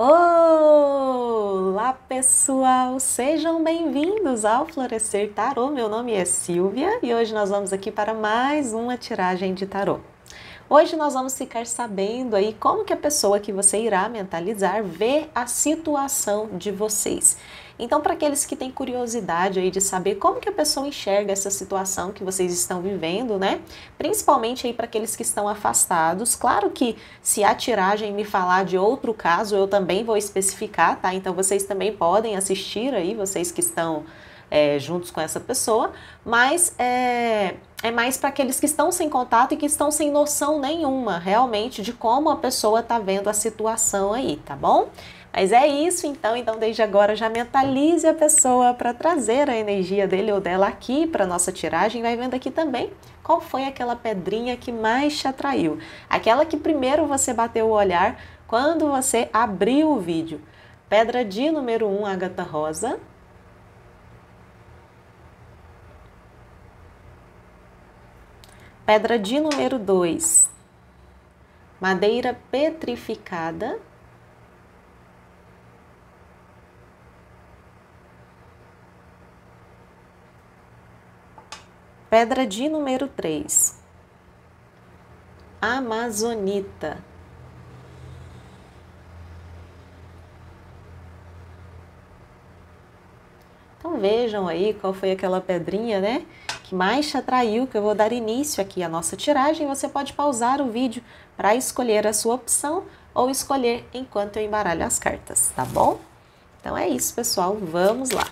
Olá, pessoal! Sejam bem-vindos ao Florescer Tarô. Meu nome é Silvia e hoje nós vamos aqui para mais uma tiragem de tarô. Hoje nós vamos ficar sabendo aí como que a pessoa que você irá mentalizar vê a situação de vocês. Então, para aqueles que têm curiosidade aí de saber como que a pessoa enxerga essa situação que vocês estão vivendo, né? Principalmente aí para aqueles que estão afastados. Claro que se a tiragem me falar de outro caso, eu também vou especificar, tá? Então, vocês também podem assistir aí, vocês que estão juntos com essa pessoa, mas é mais para aqueles que estão sem contato e que estão sem noção nenhuma, realmente, de como a pessoa está vendo a situação aí, tá bom? Mas é isso, então desde agora já mentalize a pessoa para trazer a energia dele ou dela aqui para nossa tiragem. Vai vendo aqui também qual foi aquela pedrinha que mais te atraiu. Aquela que primeiro você bateu o olhar quando você abriu o vídeo. Pedra de número 1, ágata rosa. Pedra de número 2, madeira petrificada. Pedra de número 3, amazonita. Então vejam aí qual foi aquela pedrinha, né, que mais te atraiu, que eu vou dar início aqui à nossa tiragem. Você pode pausar o vídeo para escolher a sua opção ou escolher enquanto eu embaralho as cartas, tá bom? Então é isso, pessoal, vamos lá.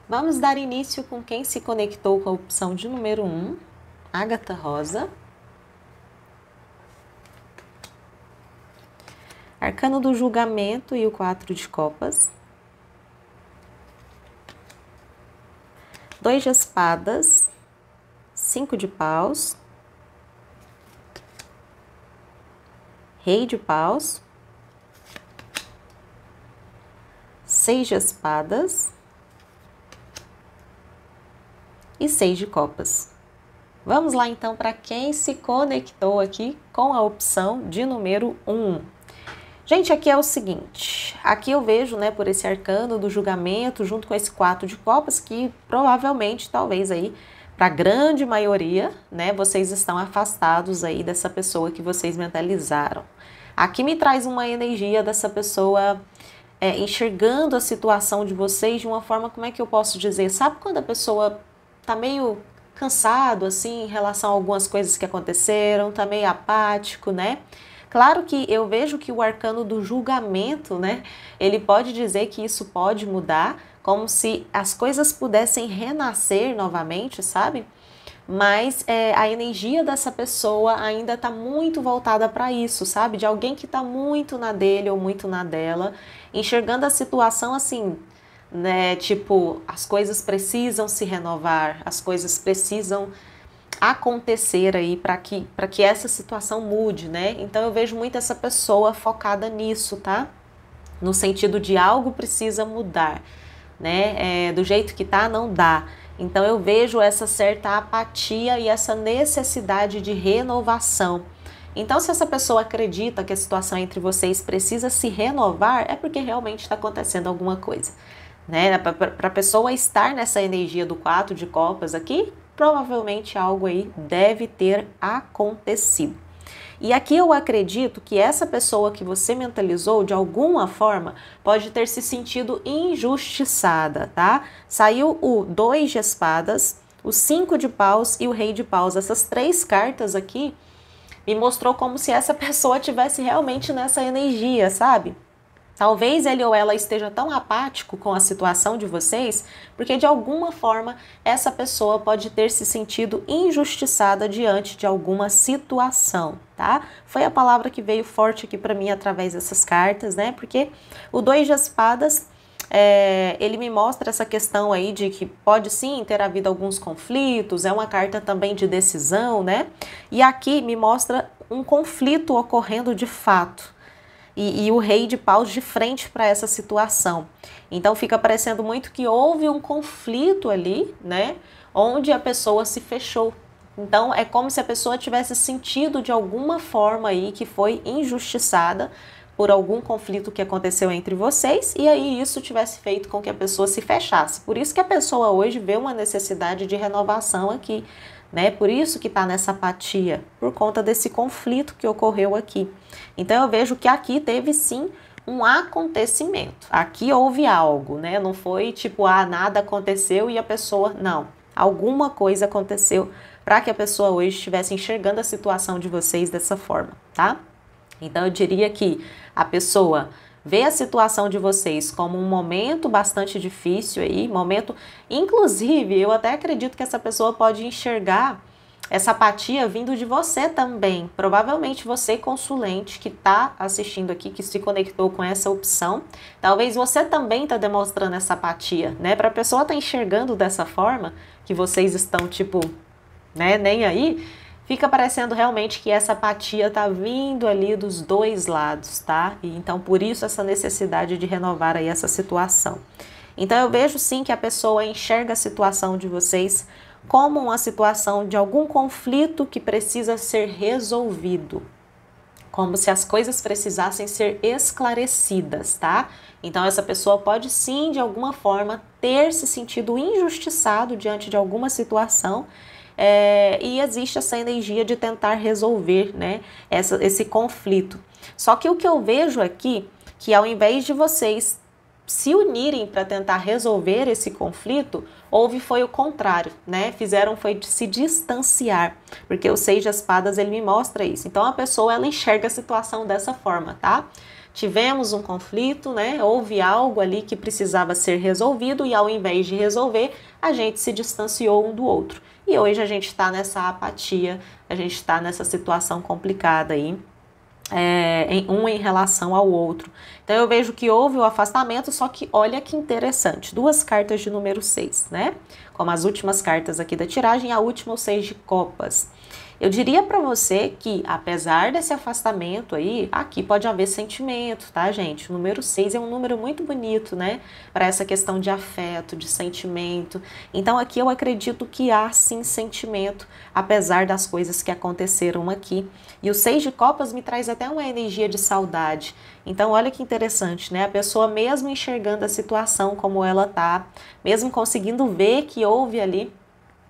Vamos dar início com quem se conectou com a opção de número 1, ágata rosa. Arcano do julgamento e o 4 de copas. 2 de espadas, 5 de paus. Rei de paus. 6 de espadas. E 6 de copas. Vamos lá então para quem se conectou aqui com a opção de número 1. Gente, aqui é o seguinte, aqui eu vejo, né, por esse arcano do julgamento, junto com esse 4 de copas, que provavelmente, talvez aí, para a grande maioria, né, vocês estão afastados aí dessa pessoa que vocês mentalizaram. Aqui me traz uma energia dessa pessoa enxergando a situação de vocês de uma forma, como é que eu posso dizer? Sabe quando a pessoa tá meio cansado, assim, em relação a algumas coisas que aconteceram, tá meio apático, né? Claro que eu vejo que o arcano do julgamento, né, ele pode dizer que isso pode mudar, como se as coisas pudessem renascer novamente, sabe? Mas a energia dessa pessoa ainda tá muito voltada para isso, sabe? De alguém que tá muito na dele ou muito na dela, enxergando a situação assim, né, tipo, as coisas precisam se renovar, as coisas precisam acontecer aí para que essa situação mude, né? Então eu vejo muito essa pessoa focada nisso, tá? No sentido de algo precisa mudar, né? Do jeito que tá, não dá. Então eu vejo essa certa apatia e essa necessidade de renovação. Então, se essa pessoa acredita que a situação entre vocês precisa se renovar, é porque realmente está acontecendo alguma coisa, né? Para a pessoa estar nessa energia do 4 de copas aqui, provavelmente algo aí deve ter acontecido. E aqui eu acredito que essa pessoa que você mentalizou, de alguma forma, pode ter se sentido injustiçada, tá? Saiu o 2 de espadas, o 5 de paus e o rei de paus. Essas 3 cartas aqui me mostrou como se essa pessoa tivesse realmente nessa energia, sabe? Talvez ele ou ela esteja tão apático com a situação de vocês, porque de alguma forma essa pessoa pode ter se sentido injustiçada diante de alguma situação, tá? Foi a palavra que veio forte aqui para mim através dessas cartas, né? Porque o 2 de espadas, ele me mostra essa questão aí de que pode sim ter havido alguns conflitos, é uma carta também de decisão, né? E aqui me mostra um conflito ocorrendo de fato. E o rei de paus de frente para essa situação. Então fica parecendo muito que houve um conflito ali, né? Onde a pessoa se fechou. Então é como se a pessoa tivesse sentido de alguma forma aí que foi injustiçada por algum conflito que aconteceu entre vocês, e aí isso tivesse feito com que a pessoa se fechasse. Por isso que a pessoa hoje vê uma necessidade de renovação aqui, né? Por isso que está nessa apatia, por conta desse conflito que ocorreu aqui. Então eu vejo que aqui teve sim um acontecimento. Aqui houve algo, né? Não foi tipo, nada aconteceu e a pessoa... Não, alguma coisa aconteceu para que a pessoa hoje estivesse enxergando a situação de vocês dessa forma, tá? Então eu diria que a pessoa vê a situação de vocês como um momento bastante difícil aí, momento... Inclusive, eu até acredito que essa pessoa pode enxergar essa apatia vindo de você também. Provavelmente você, consulente, que está assistindo aqui, que se conectou com essa opção, talvez você também está demonstrando essa apatia, né? Para a pessoa estar enxergando dessa forma, que vocês estão tipo, né, nem aí, fica parecendo realmente que essa apatia tá vindo ali dos dois lados, tá? E então por isso essa necessidade de renovar aí essa situação. Então eu vejo sim que a pessoa enxerga a situação de vocês como uma situação de algum conflito que precisa ser resolvido, como se as coisas precisassem ser esclarecidas, tá? Então essa pessoa pode sim, de alguma forma, ter se sentido injustiçado diante de alguma situação, e existe essa energia de tentar resolver, né, esse conflito. Só que o que eu vejo aqui, que ao invés de vocês se unirem para tentar resolver esse conflito, foi o contrário, né? Foi se distanciar, porque o 6 de espadas ele me mostra isso. Então a pessoa ela enxerga a situação dessa forma, tá? Tivemos um conflito, né? Houve algo ali que precisava ser resolvido e ao invés de resolver, a gente se distanciou um do outro. E hoje a gente está nessa apatia, a gente está nessa situação complicada aí, em relação ao outro. Então eu vejo que houve o afastamento, só que olha que interessante, duas cartas de número 6, né? Como as últimas cartas aqui da tiragem, a última o 6 de copas. Eu diria para você que, apesar desse afastamento aí, aqui pode haver sentimento, tá, gente? O número 6 é um número muito bonito, né? Para essa questão de afeto, de sentimento. Então, aqui eu acredito que há, sim, sentimento, apesar das coisas que aconteceram aqui. E o 6 de copas me traz até uma energia de saudade. Então, olha que interessante, né? A pessoa mesmo enxergando a situação como ela tá, mesmo conseguindo ver que houve ali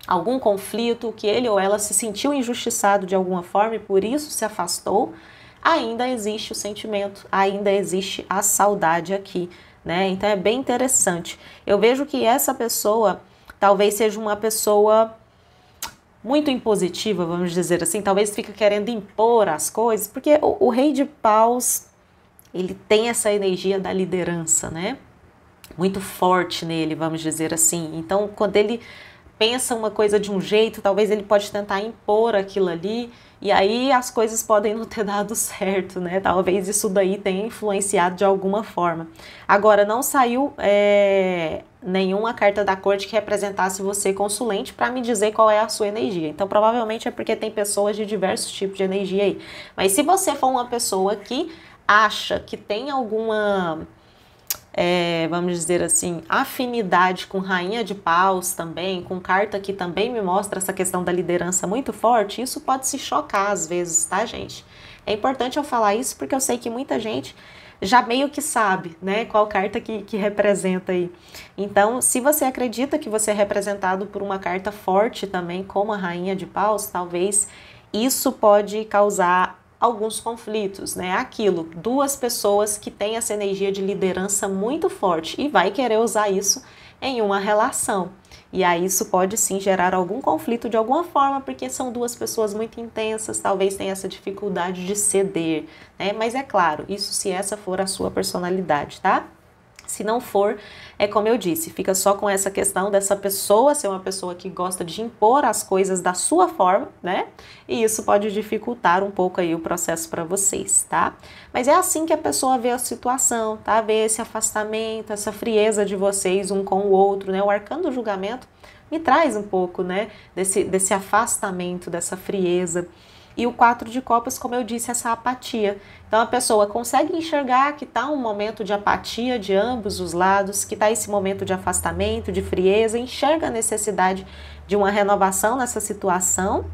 algum conflito, que ele ou ela se sentiu injustiçado de alguma forma e por isso se afastou, ainda existe o sentimento, ainda existe a saudade aqui, né? Então é bem interessante. Eu vejo que essa pessoa talvez seja uma pessoa muito impositiva, vamos dizer assim, talvez fique querendo impor as coisas, porque o rei de paus, ele tem essa energia da liderança, né? Muito forte nele, vamos dizer assim. Então, quando ele pensa uma coisa de um jeito, talvez ele pode tentar impor aquilo ali, e aí as coisas podem não ter dado certo, né? Talvez isso daí tenha influenciado de alguma forma. Agora, não saiu nenhuma carta da corte que representasse você, consulente, para me dizer qual é a sua energia. Então, provavelmente é porque tem pessoas de diversos tipos de energia aí. Mas se você for uma pessoa que acha que tem alguma... vamos dizer assim, afinidade com rainha de paus também, com carta que também me mostra essa questão da liderança muito forte, isso pode se chocar às vezes, tá, gente? É importante eu falar isso porque eu sei que muita gente já meio que sabe, né, qual carta que representa aí. Então, se você acredita que você é representado por uma carta forte também, como a rainha de paus, talvez isso pode causar alguns conflitos, né? Aquilo, duas pessoas que têm essa energia de liderança muito forte e vai querer usar isso em uma relação. E aí isso pode sim gerar algum conflito de alguma forma, porque são duas pessoas muito intensas, talvez tenha essa dificuldade de ceder, né? Mas é claro, isso se essa for a sua personalidade, tá? Se não for, é como eu disse, fica só com essa questão dessa pessoa ser uma pessoa que gosta de impor as coisas da sua forma, né? E isso pode dificultar um pouco aí o processo para vocês, tá? Mas é assim que a pessoa vê a situação, tá? Vê esse afastamento, essa frieza de vocês um com o outro, né? O arcano do julgamento me traz um pouco, né? Desse afastamento, dessa frieza. E o 4 de copas, como eu disse, essa apatia. Então a pessoa consegue enxergar que está um momento de apatia de ambos os lados, que está esse momento de afastamento, de frieza, enxerga a necessidade de uma renovação nessa situação,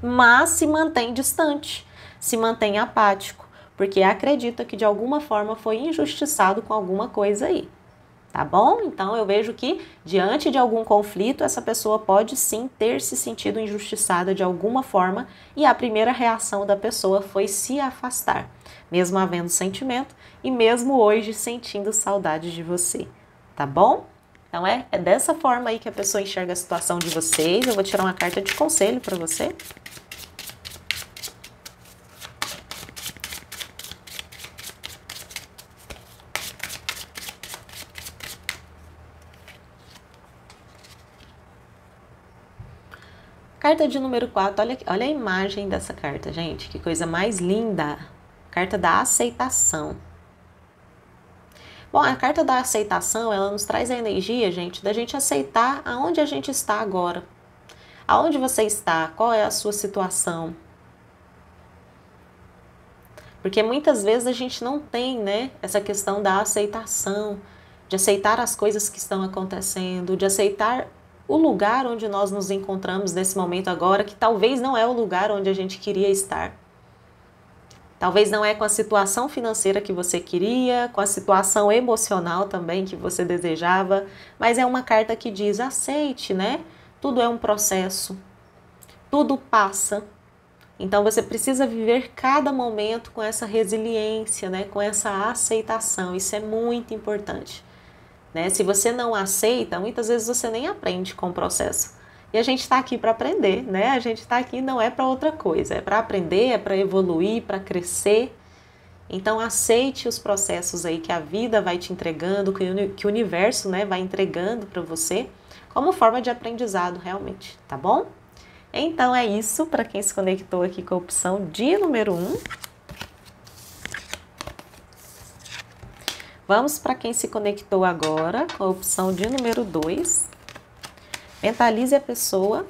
mas se mantém distante, se mantém apático, porque acredita que de alguma forma foi injustiçado com alguma coisa aí. Tá bom? Então eu vejo que diante de algum conflito, essa pessoa pode sim ter se sentido injustiçada de alguma forma e a primeira reação da pessoa foi se afastar, mesmo havendo sentimento e mesmo hoje sentindo saudade de você. Tá bom? Então é dessa forma aí que a pessoa enxerga a situação de vocês. Eu vou tirar uma carta de conselho para você. Carta de número 4, olha a imagem dessa carta, gente, que coisa mais linda. Carta da aceitação. Bom, a carta da aceitação, ela nos traz a energia, gente, da gente aceitar aonde a gente está agora. Aonde você está, qual é a sua situação. Porque muitas vezes a gente não tem, né, essa questão da aceitação, de aceitar as coisas que estão acontecendo, de aceitar o lugar onde nós nos encontramos nesse momento agora, que talvez não é o lugar onde a gente queria estar. Talvez não é com a situação financeira que você queria, com a situação emocional também que você desejava, mas é uma carta que diz, aceite, né? Tudo é um processo, tudo passa. Então você precisa viver cada momento com essa resiliência, né? Com essa aceitação, isso é muito importante. Né? Se você não aceita, muitas vezes você nem aprende com o processo. E a gente está aqui para aprender, né? A gente está aqui não é para outra coisa, é para aprender, é para evoluir, para crescer. Então aceite os processos aí que a vida vai te entregando, que o universo, né, vai entregando para você, como forma de aprendizado realmente, tá bom? Então é isso para quem se conectou aqui com a opção de número 1. Vamos para quem se conectou agora com a opção de número 2. Mentalize a pessoa.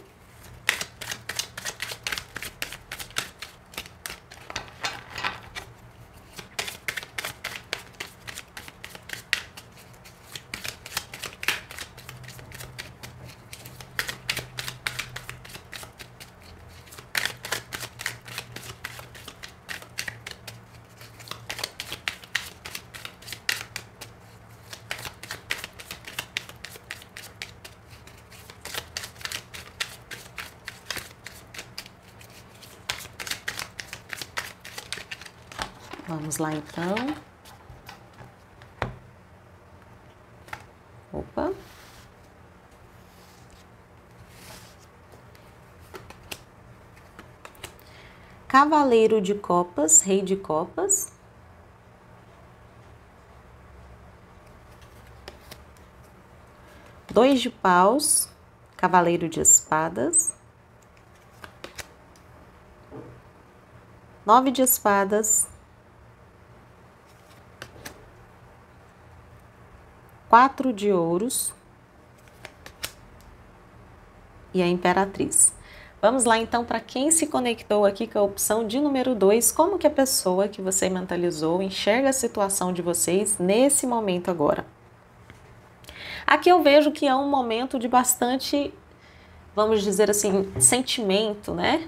Vamos lá então. Opa. Cavaleiro de copas, rei de copas. Dois de paus, cavaleiro de espadas. 9 de espadas. 4 de ouros e a imperatriz. Vamos lá então para quem se conectou aqui com a opção de número 2, como que a pessoa que você mentalizou enxerga a situação de vocês nesse momento agora. Aqui eu vejo que é um momento de bastante, vamos dizer assim, sentimento, né?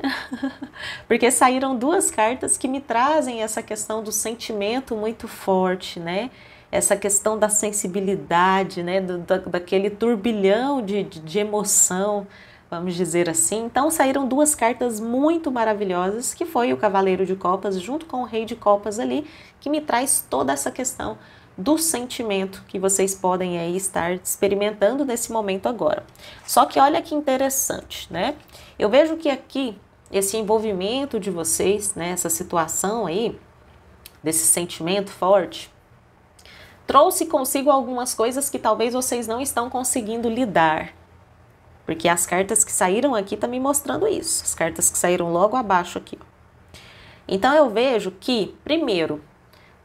Porque saíram duas cartas que me trazem essa questão do sentimento muito forte, né? Essa questão da sensibilidade, né, daquele turbilhão de emoção, vamos dizer assim. Então saíram duas cartas muito maravilhosas, que foi o Cavaleiro de Copas junto com o Rei de Copas ali, que me traz toda essa questão do sentimento que vocês podem aí estar experimentando nesse momento agora. Só que olha que interessante, né? Eu vejo que aqui, esse envolvimento de vocês, né, essa situação aí, desse sentimento forte, trouxe consigo algumas coisas que talvez vocês não estão conseguindo lidar. Porque as cartas que saíram aqui estão me mostrando isso. As cartas que saíram logo abaixo aqui. Então eu vejo que, primeiro,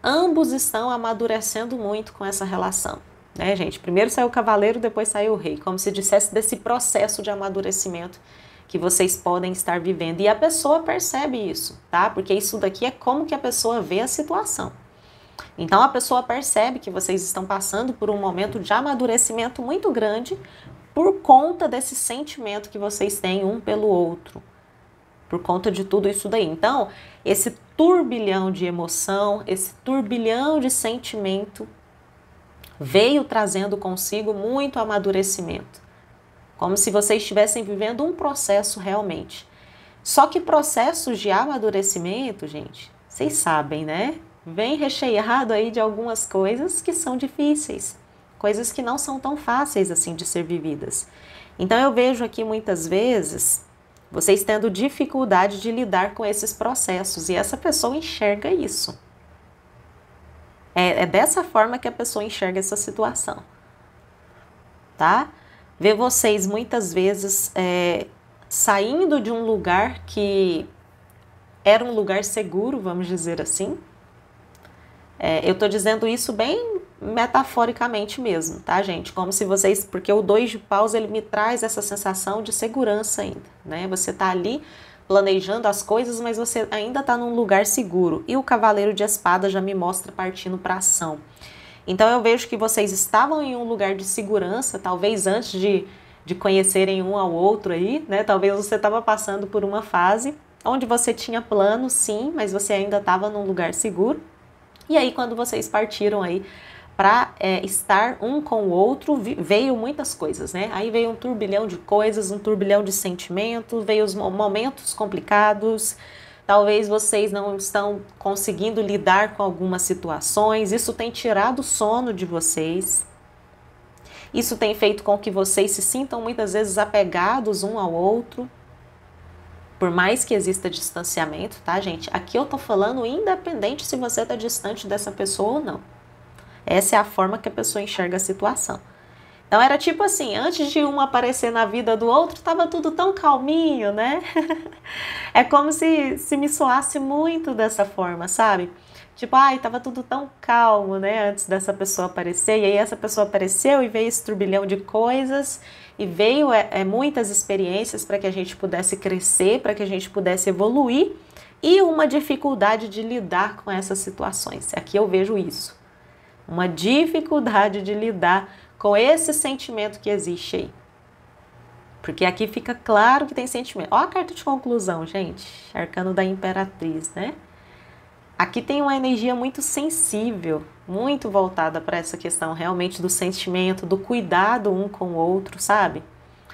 ambos estão amadurecendo muito com essa relação. Né, gente? Primeiro saiu o cavaleiro, depois saiu o rei. Como se dissesse desse processo de amadurecimento que vocês podem estar vivendo. E a pessoa percebe isso, tá? Porque isso daqui é como que a pessoa vê a situação. Então a pessoa percebe que vocês estão passando por um momento de amadurecimento muito grande por conta desse sentimento que vocês têm um pelo outro. Por conta de tudo isso daí. Então, esse turbilhão de emoção, esse turbilhão de sentimento veio trazendo consigo muito amadurecimento. Como se vocês estivessem vivendo um processo realmente. Só que processos de amadurecimento, gente, vocês sabem, né? Vem recheado aí de algumas coisas que são difíceis. Coisas que não são tão fáceis assim de ser vividas. Então eu vejo aqui muitas vezes vocês tendo dificuldade de lidar com esses processos. E essa pessoa enxerga isso. É dessa forma que a pessoa enxerga essa situação. Tá? Ver vocês muitas vezes saindo de um lugar que era um lugar seguro, vamos dizer assim. Eu tô dizendo isso bem metaforicamente mesmo, tá, gente? Como se vocês... Porque o 2 de paus, ele me traz essa sensação de segurança ainda, né? Você tá ali planejando as coisas, mas você ainda tá num lugar seguro. E o cavaleiro de espada já me mostra partindo para ação. Então eu vejo que vocês estavam em um lugar de segurança, talvez antes de conhecerem um ao outro aí, né? Talvez você estava passando por uma fase onde você tinha plano, sim, mas você ainda estava num lugar seguro. E aí quando vocês partiram aí para estar um com o outro, veio muitas coisas, né? Aí veio um turbilhão de coisas, um turbilhão de sentimentos, veio os momentos complicados. Talvez vocês não estão conseguindo lidar com algumas situações. Isso tem tirado o sono de vocês. Isso tem feito com que vocês se sintam muitas vezes apegados um ao outro. Por mais que exista distanciamento, tá, gente? Aqui eu tô falando independente se você tá distante dessa pessoa ou não. Essa é a forma que a pessoa enxerga a situação. Então era tipo assim, antes de um aparecer na vida do outro, tava tudo tão calminho, né? É como se me soasse muito dessa forma, sabe? Tipo, ai, tava tudo tão calmo, né? Antes dessa pessoa aparecer. E aí essa pessoa apareceu e veio esse turbilhão de coisas. E veio muitas experiências para que a gente pudesse crescer, para que a gente pudesse evoluir. E uma dificuldade de lidar com essas situações. Aqui eu vejo isso. Uma dificuldade de lidar com esse sentimento que existe aí. Porque aqui fica claro que tem sentimento. Ó a carta de conclusão, gente. Arcano da Imperatriz, né? Aqui tem uma energia muito sensível, muito voltada para essa questão realmente do sentimento, do cuidado um com o outro, sabe?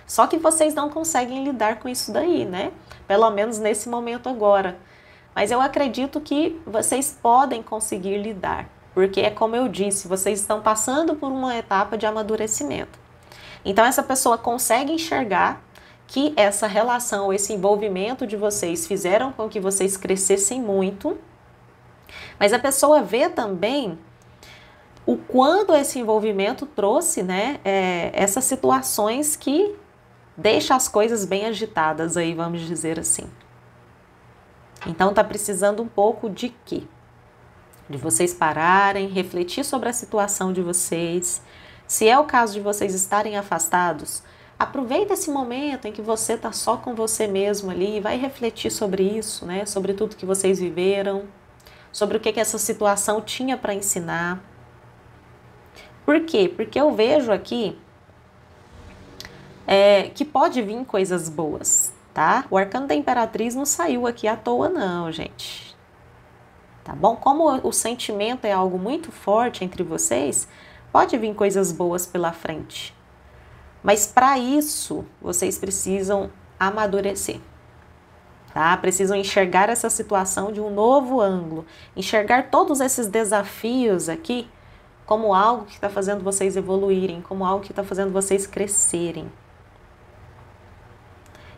Só que vocês não conseguem lidar com isso daí, né? Pelo menos nesse momento agora. Mas eu acredito que vocês podem conseguir lidar. Porque é como eu disse, vocês estão passando por uma etapa de amadurecimento. Então essa pessoa consegue enxergar que essa relação, esse envolvimento de vocês fizeram com que vocês crescessem muito. Mas a pessoa vê também o quanto esse envolvimento trouxe, né, essas situações que deixam as coisas bem agitadas aí, vamos dizer assim. Então tá precisando um pouco de quê? De vocês pararem, refletir sobre a situação de vocês. Se é o caso de vocês estarem afastados, aproveita esse momento em que você tá só com você mesmo ali e vai refletir sobre isso, né? Sobre tudo que vocês viveram, sobre o que essa situação tinha para ensinar. Por quê? Porque eu vejo aqui que pode vir coisas boas, tá? O Arcano da Imperatriz não saiu aqui à toa não, gente. Tá bom? Como o sentimento é algo muito forte entre vocês, pode vir coisas boas pela frente. Mas para isso, vocês precisam amadurecer. Tá? Precisam enxergar essa situação de um novo ângulo. Enxergar todos esses desafios aqui como algo que está fazendo vocês evoluírem, como algo que está fazendo vocês crescerem.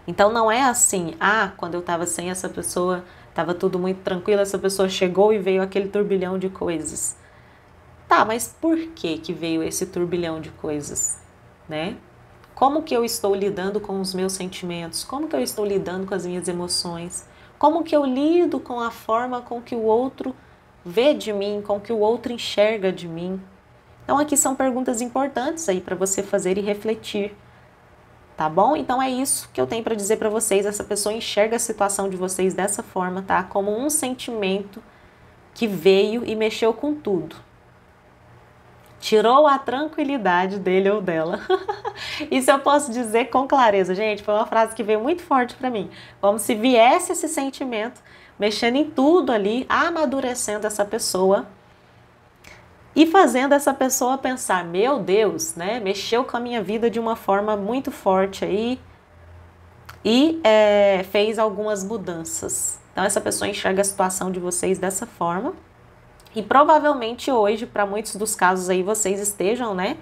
Então não é assim, quando eu estava sem essa pessoa, estava tudo muito tranquilo, essa pessoa chegou e veio aquele turbilhão de coisas. Tá, mas por que que veio esse turbilhão de coisas, né? Como que eu estou lidando com os meus sentimentos? Como que eu estou lidando com as minhas emoções? Como que eu lido com a forma com que o outro vê de mim, com que o outro enxerga de mim? Então aqui são perguntas importantes aí para você fazer e refletir, tá bom? Então é isso que eu tenho para dizer para vocês. Essa pessoa enxerga a situação de vocês dessa forma, tá? Como um sentimento que veio e mexeu com tudo. Tirou a tranquilidade dele ou dela. Isso eu posso dizer com clareza, gente. Foi uma frase que veio muito forte para mim. Como se viesse esse sentimento, mexendo em tudo ali, amadurecendo essa pessoa e fazendo essa pessoa pensar, meu Deus, né? Mexeu com a minha vida de uma forma muito forte aí e fez algumas mudanças. Então essa pessoa enxerga a situação de vocês dessa forma. E provavelmente hoje, para muitos dos casos aí, vocês estejam, né,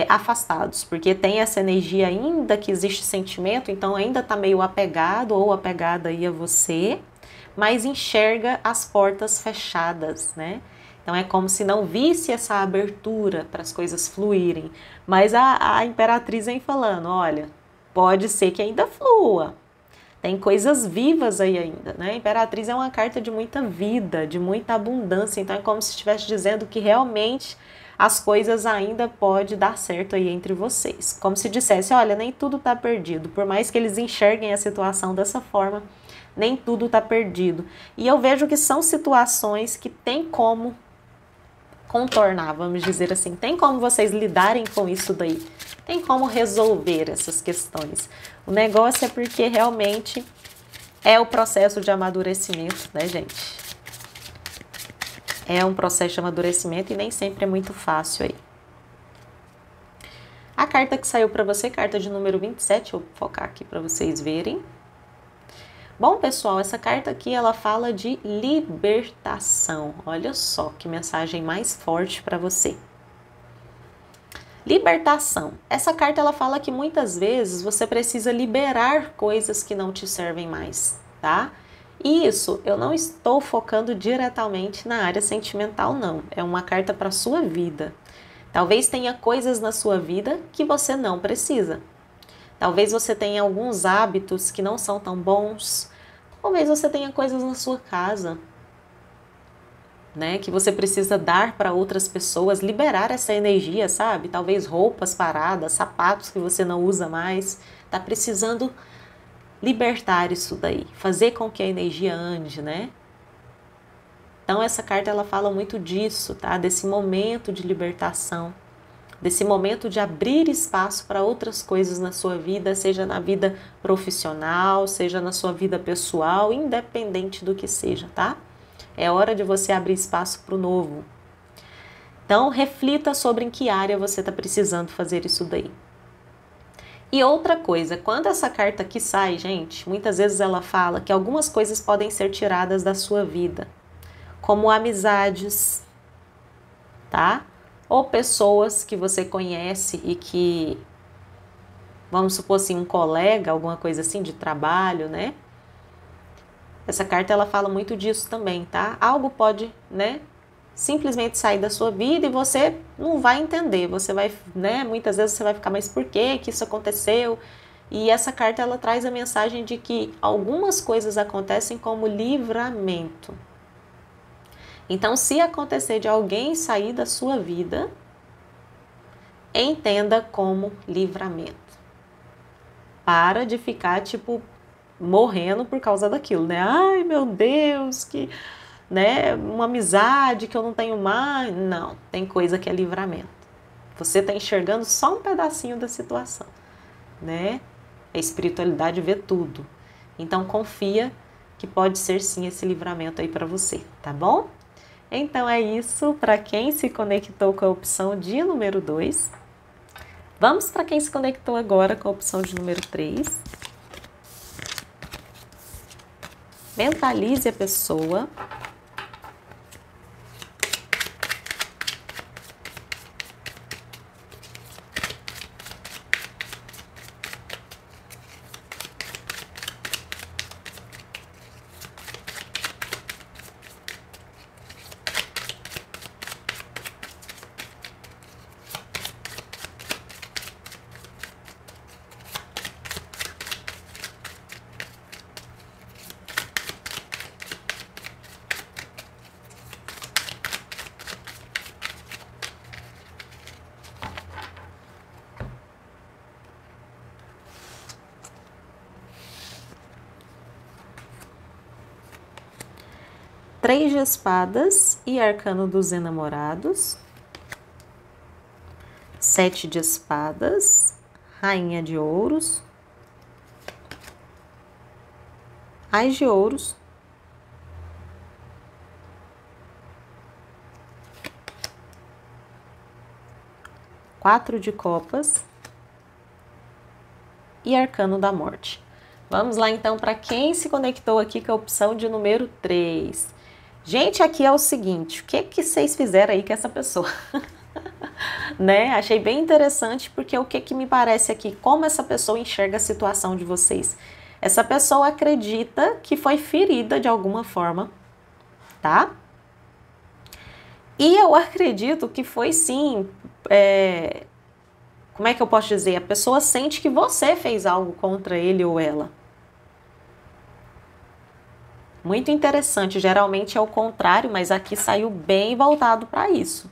afastados, porque tem essa energia ainda que existe sentimento, então ainda tá meio apegado ou apegada aí a você, mas enxerga as portas fechadas, né? Então é como se não visse essa abertura para as coisas fluírem. Mas a Imperatriz vem falando, olha, pode ser que ainda flua. Tem coisas vivas aí ainda, né? Imperatriz é uma carta de muita vida, de muita abundância. Então é como se estivesse dizendo que realmente as coisas ainda podem dar certo aí entre vocês. Como se dissesse, olha, nem tudo tá perdido. Por mais que eles enxerguem a situação dessa forma, nem tudo tá perdido. E eu vejo que são situações que tem como contornar, vamos dizer assim. Tem como vocês lidarem com isso daí. Tem como resolver essas questões. O negócio é porque realmente é o processo de amadurecimento, né, gente? É um processo de amadurecimento e nem sempre é muito fácil aí. A carta que saiu para você, carta de número 27, eu vou focar aqui para vocês verem. Bom, pessoal, essa carta aqui, ela fala de libertação. Olha só que mensagem mais forte para você. Libertação. Essa carta, ela fala que muitas vezes você precisa liberar coisas que não te servem mais, tá? E isso, eu não estou focando diretamente na área sentimental, não. É uma carta para sua vida. Talvez tenha coisas na sua vida que você não precisa. Talvez você tenha alguns hábitos que não são tão bons. Talvez você tenha coisas na sua casa, né, que você precisa dar para outras pessoas, liberar essa energia, sabe? Talvez roupas paradas, sapatos que você não usa mais. Tá precisando libertar isso daí, fazer com que a energia ande, né? Então essa carta, ela fala muito disso, tá? Desse momento de libertação. Desse momento de abrir espaço para outras coisas na sua vida, seja na vida profissional, seja na sua vida pessoal, independente do que seja, tá? É hora de você abrir espaço para o novo. Então, reflita sobre em que área você está precisando fazer isso daí. E outra coisa, quando essa carta aqui sai, gente, muitas vezes ela fala que algumas coisas podem ser tiradas da sua vida, como amizades, tá? Ou pessoas que você conhece e que, vamos supor assim, um colega, alguma coisa assim de trabalho, né? Essa carta, ela fala muito disso também, tá? Algo pode, né, simplesmente sair da sua vida e você não vai entender. Você vai, né, muitas vezes você vai ficar, mas por que isso aconteceu? E essa carta, ela traz a mensagem de que algumas coisas acontecem como livramento. Então, se acontecer de alguém sair da sua vida, entenda como livramento. Para de ficar, tipo, morrendo por causa daquilo, né? Ai, meu Deus, que, né, uma amizade que eu não tenho mais. Não, tem coisa que é livramento. Você está enxergando só um pedacinho da situação, né? A espiritualidade vê tudo. Então, confia que pode ser sim esse livramento aí para você, tá bom? Então é isso para quem se conectou com a opção de número 2. Vamos para quem se conectou agora com a opção de número 3. Mentalize a pessoa. 3 de espadas e arcano dos enamorados. 7 de espadas, rainha de ouros. Ás de ouros. 4 de copas e arcano da morte. Vamos lá então para quem se conectou aqui com a opção de número 3. Gente, aqui é o seguinte, o que vocês fizeram aí com essa pessoa? Né? Achei bem interessante porque o que me parece aqui, como essa pessoa enxerga a situação de vocês. Essa pessoa acredita que foi ferida de alguma forma, tá? E eu acredito que foi sim, como é que eu posso dizer? A pessoa sente que você fez algo contra ele ou ela. Muito interessante, geralmente é o contrário, mas aqui saiu bem voltado para isso.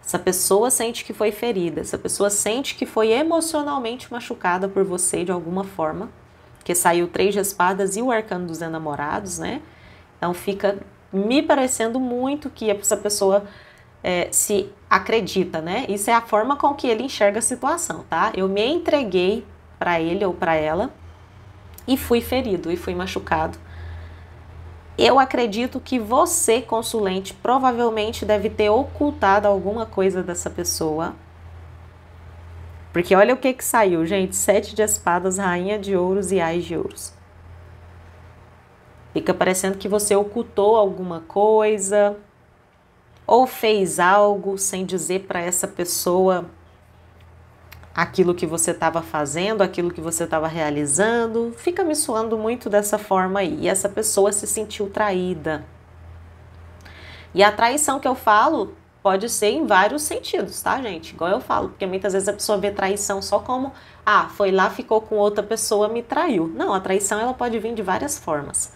Essa pessoa sente que foi ferida, essa pessoa sente que foi emocionalmente machucada por você de alguma forma, porque saiu 3 de espadas e o arcano dos enamorados, né? Então fica me parecendo muito que essa pessoa se acredita, né? Isso é a forma com que ele enxerga a situação, tá? Eu me entreguei para ele ou para ela e fui ferido e fui machucado. Eu acredito que você, consulente, provavelmente deve ter ocultado alguma coisa dessa pessoa. Porque olha o que saiu, gente. 7 de espadas, rainha de ouros e ás de ouros. Fica parecendo que você ocultou alguma coisa ou fez algo sem dizer para essa pessoa aquilo que você estava fazendo, aquilo que você estava realizando. Fica me soando muito dessa forma aí. E essa pessoa se sentiu traída. E a traição que eu falo pode ser em vários sentidos, tá, gente? Igual eu falo, porque muitas vezes a pessoa vê traição só como, foi lá, ficou com outra pessoa, me traiu. Não, a traição ela pode vir de várias formas,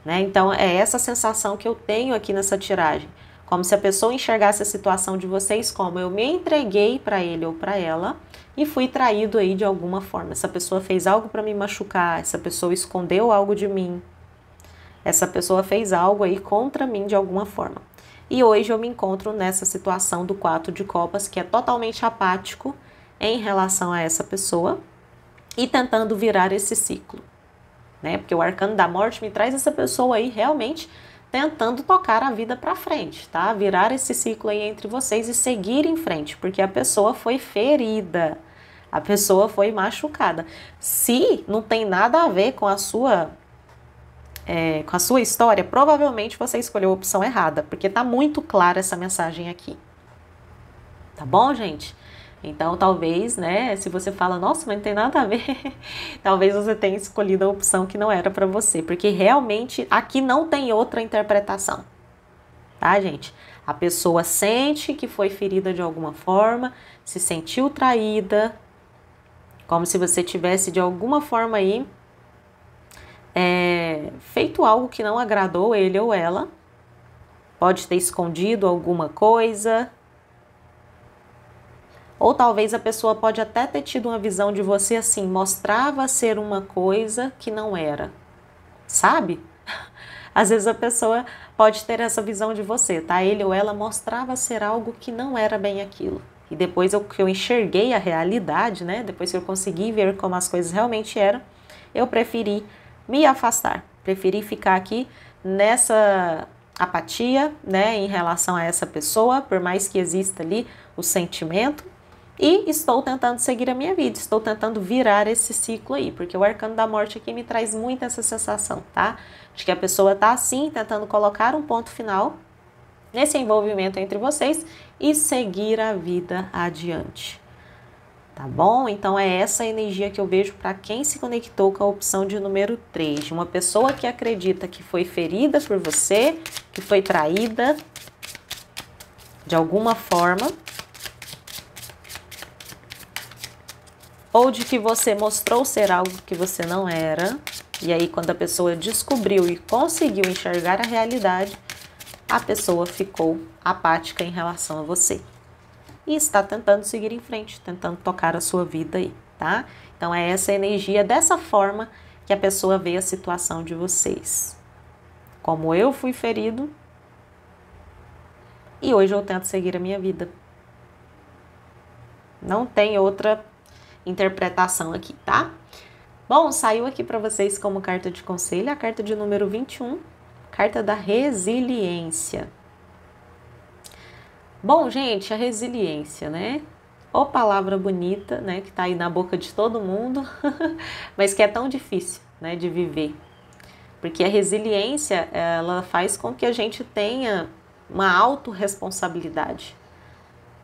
né? Então é essa sensação que eu tenho aqui nessa tiragem. Como se a pessoa enxergasse a situação de vocês como eu me entreguei para ele ou para ela e fui traído aí de alguma forma. Essa pessoa fez algo para me machucar, essa pessoa escondeu algo de mim, essa pessoa fez algo aí contra mim de alguma forma. E hoje eu me encontro nessa situação do 4 de copas, que é totalmente apático em relação a essa pessoa e tentando virar esse ciclo, né? Porque o arcano da morte me traz essa pessoa aí realmente tentando tocar a vida para frente, tá? Virar esse ciclo aí entre vocês e seguir em frente, porque a pessoa foi ferida, a pessoa foi machucada. Se não tem nada a ver com a sua história, provavelmente você escolheu a opção errada, porque tá muito clara essa mensagem aqui. Tá bom, gente? Então, talvez, né, se você fala, nossa, mas não tem nada a ver, talvez você tenha escolhido a opção que não era para você, porque realmente aqui não tem outra interpretação, tá, gente? A pessoa sente que foi ferida de alguma forma, se sentiu traída, como se você tivesse de alguma forma aí feito algo que não agradou ele ou ela, pode ter escondido alguma coisa, ou talvez a pessoa pode até ter tido uma visão de você assim, mostrava ser uma coisa que não era, sabe? Às vezes a pessoa pode ter essa visão de você, tá? Ele ou ela mostrava ser algo que não era bem aquilo. E depois que eu enxerguei a realidade, né? Depois que eu consegui ver como as coisas realmente eram, eu preferi me afastar, preferi ficar aqui nessa apatia, né? Em relação a essa pessoa, por mais que exista ali o sentimento. E estou tentando seguir a minha vida, estou tentando virar esse ciclo aí, porque o arcano da morte aqui me traz muito essa sensação, tá? De que a pessoa tá assim, tentando colocar um ponto final nesse envolvimento entre vocês e seguir a vida adiante, tá bom? Então é essa energia que eu vejo para quem se conectou com a opção de número 3, de uma pessoa que acredita que foi ferida por você, que foi traída de alguma forma, ou de que você mostrou ser algo que você não era, e aí quando a pessoa descobriu e conseguiu enxergar a realidade, a pessoa ficou apática em relação a você. E está tentando seguir em frente, tentando tocar a sua vida aí, tá? Então é essa energia, dessa forma que a pessoa vê a situação de vocês. como eu fui ferido e hoje eu tento seguir a minha vida. Não tem outra interpretação aqui, tá? Bom, saiu aqui para vocês como carta de conselho a carta de número 21, carta da resiliência. Bom, gente, a resiliência, né? Ô palavra bonita, né? Que tá aí na boca de todo mundo, mas que é tão difícil, né? De viver. Porque a resiliência, ela faz com que a gente tenha uma autorresponsabilidade,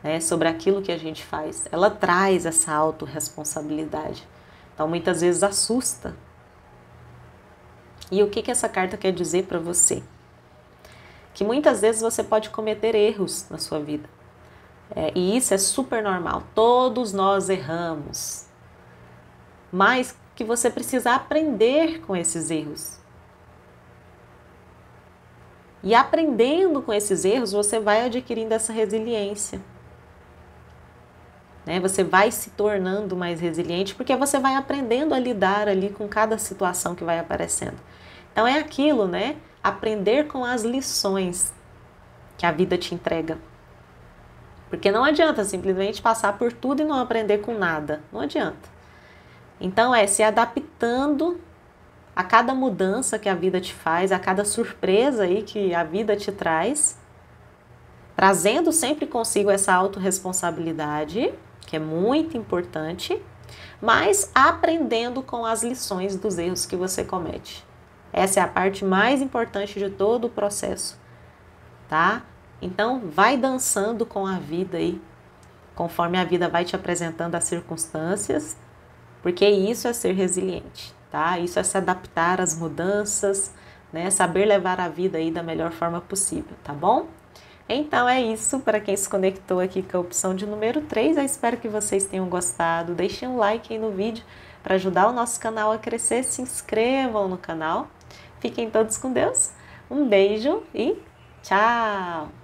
né? Sobre aquilo que a gente faz. Ela traz essa autorresponsabilidade. Então, muitas vezes assusta. E o que essa carta quer dizer para você? Que muitas vezes você pode cometer erros na sua vida. E isso é super normal. Todos nós erramos. Mas que você precisa aprender com esses erros. E aprendendo com esses erros, você vai adquirindo essa resiliência. Né? Você vai se tornando mais resiliente porque você vai aprendendo a lidar ali com cada situação que vai aparecendo. Então é aquilo, né? Aprender com as lições que a vida te entrega. Porque não adianta simplesmente passar por tudo e não aprender com nada. Não adianta. Então é se adaptando a cada mudança que a vida te faz, a cada surpresa aí que a vida te traz, trazendo sempre consigo essa autorresponsabilidade, que é muito importante, mas aprendendo com as lições dos erros que você comete. Essa é a parte mais importante de todo o processo, tá? Então, vai dançando com a vida aí, conforme a vida vai te apresentando as circunstâncias, porque isso é ser resiliente, tá? Isso é se adaptar às mudanças, né? Saber levar a vida aí da melhor forma possível, tá bom? Então é isso, para quem se conectou aqui com a opção de número 3, eu espero que vocês tenham gostado. Deixem um like aí no vídeo para ajudar o nosso canal a crescer, se inscrevam no canal. Fiquem todos com Deus, um beijo e tchau!